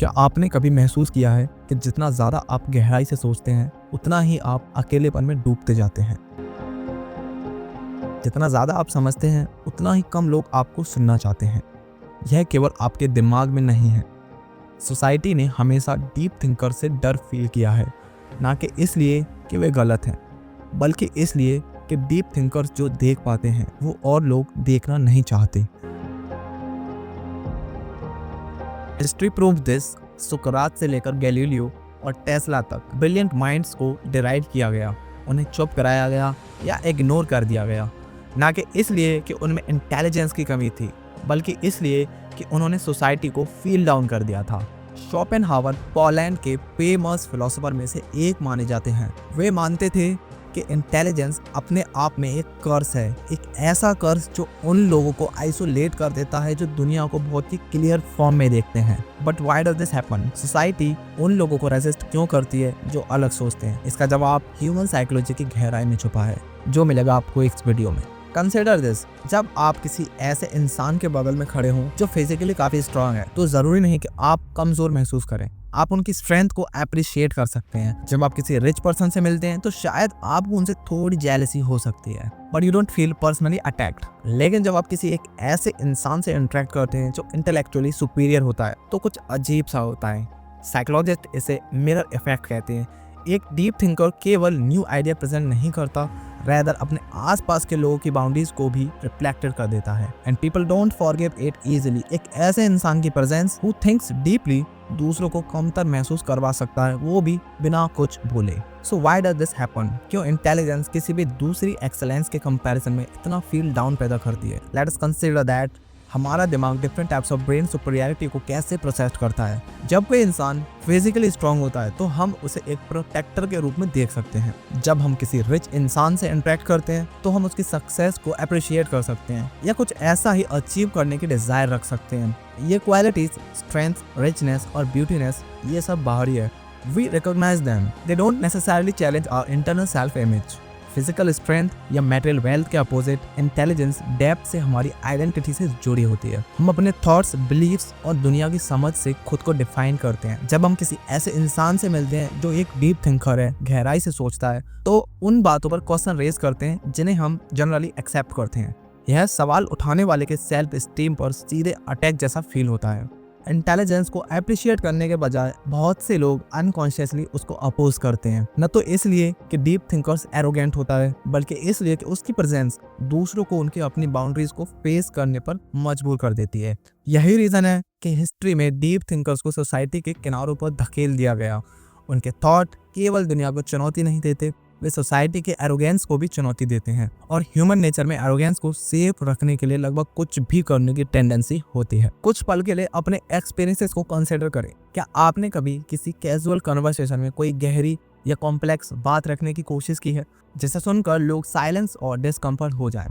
क्या आपने कभी महसूस किया है कि जितना ज़्यादा आप गहराई से सोचते हैं उतना ही आप अकेलेपन में डूबते जाते हैं? जितना ज़्यादा आप समझते हैं उतना ही कम लोग आपको सुनना चाहते हैं। यह केवल आपके दिमाग में नहीं है। सोसाइटी ने हमेशा डीप थिंकर से डर फील किया है, ना कि इसलिए कि वे गलत हैं, बल्कि इसलिए कि डीप थिंकर्स जो देख पाते हैं वो और लोग देखना नहीं चाहते। History prove this. सुकरात से लेकर गैलीलियो और टेस्ला तक ब्रिलियंट माइंड्स को डिराइव किया गया, उन्हें चुप कराया गया या इग्नोर कर दिया गया, ना कि इसलिए कि उनमें इंटेलिजेंस की कमी थी, बल्कि इसलिए कि उन्होंने सोसाइटी को फील डाउन कर दिया था। शोपेनहावर पोलैंड के फेमस फिलोसोफर में से एक माने जाते हैं। वे मानते थे कि इंटेलिजेंस अपने आप में एक कर्स है, एक ऐसा कर्स जो उन लोगों को आइसोलेट कर देता है जो दुनिया को बहुत ही क्लियर फॉर्म में देखते हैं। But why does this happen? Society उन लोगों को रेजिस्ट क्यों करती है जो अलग सोचते हैं? इसका जवाब ह्यूमन साइकोलॉजी की गहराई में छुपा है, जो मिलेगा आपको इस वीडियो में। कंसिडर दिस, जब आप किसी ऐसे इंसान के बगल में खड़े हों जो फिजिकली काफी स्ट्रांग है, तो जरूरी नहीं कि आप कमजोर महसूस करें। आप उनकी स्ट्रेंथ को अप्रिशिएट कर सकते हैं। जब आप किसी रिच पर्सन से मिलते हैं तो शायद आपको उनसे थोड़ी जेलसी हो सकती है, but you don't feel personally attacked. लेकिन जब आप किसी एक ऐसे इंसान से इंटरेक्ट करते हैं जो इंटेलेक्चुअली सुपीरियर होता है, तो कुछ अजीब सा होता है। साइकोलॉजिस्ट इसे मिरर इफेक्ट कहते हैं। एक डीप थिंकर केवल न्यू आइडिया प्रेजेंट नहीं करता, रैदर अपने आसपास के लोगों की बाउंड्रीज को भी रिफ्लेक्टेड कर देता है। And people don't forgive it easily. एक ऐसे इंसान की प्रेजेंस हु थिंक्स डीपली दूसरों को कमतर महसूस करवा सकता है, वो भी बिना कुछ बोले। So why does this happen? क्यों इंटेलिजेंस किसी भी दूसरी एक्सेलेंस के कंपैरिजन में इतना फील डाउन पैदा करती है? लेट अस कंसीडर दैट हमारा दिमाग different types of brain superiority को कैसे प्रोसेस करता है। जब कोई इंसान फिजिकली स्ट्रांग होता है तो हम उसे एक प्रोटेक्टर के रूप में देख सकते हैं। जब हम किसी रिच इंसान से इंटरेक्ट करते हैं तो हम उसकी सक्सेस को अप्रिशिएट कर सकते हैं या कुछ ऐसा ही अचीव करने की डिजायर रख सकते हैं। ये क्वालिटीज, स्ट्रेंथ, रिचनेस और ब्यूटीनेस, ये सब बाहरी है। We recognise them, they don't necessarily challenge our internal self image. Physical strength या मेटेरियल वेल्थ के अपोजिट इंटेलिजेंस डेप्थ से हमारी आइडेंटिटी से जुड़ी होती है। हम अपने थॉट्स, बिलीव्स और दुनिया की समझ से खुद को डिफाइन करते हैं। जब हम किसी ऐसे इंसान से मिलते हैं जो एक डीप थिंकर है, गहराई से सोचता है, तो उन बातों पर क्वेश्चन रेज करते हैं जिन्हें हम जनरली एक्सेप्ट करते हैं। यह सवाल उठाने वाले के सेल्फ स्टीम पर सीधे अटैक जैसा फील होता है। इंटेलिजेंस को अप्रिशिएट करने के बजाय बहुत से लोग अनकॉन्शियसली उसको अपोज करते हैं, न तो इसलिए कि डीप थिंकर्स एरोगेंट होता है, बल्कि इसलिए कि उसकी प्रेजेंस दूसरों को उनकी अपनी बाउंड्रीज को फेस करने पर मजबूर कर देती है। यही रीजन है कि हिस्ट्री में डीप थिंकर्स को सोसाइटी के किनारों पर धकेल दिया गया। उनके थॉट केवल दुनिया को चुनौती नहीं देते, वे सोसाइटी के एरोगेंस को भी चुनौती देते हैं। और ह्यूमन नेचर में एरोगेंस को सेफ रखने के लिए लगभग कुछ भी करने की टेंडेंसी होती है। कुछ पल के लिए अपने एक्सपीरियंसेस को कंसीडर करें। क्या आपने कभी किसी कैजुअल कन्वर्सेशन में कोई गहरी या कॉम्प्लेक्स बात रखने की कोशिश की है जिसे सुनकर लोग साइलेंस और डिस्कम्फर्ट हो जाएं?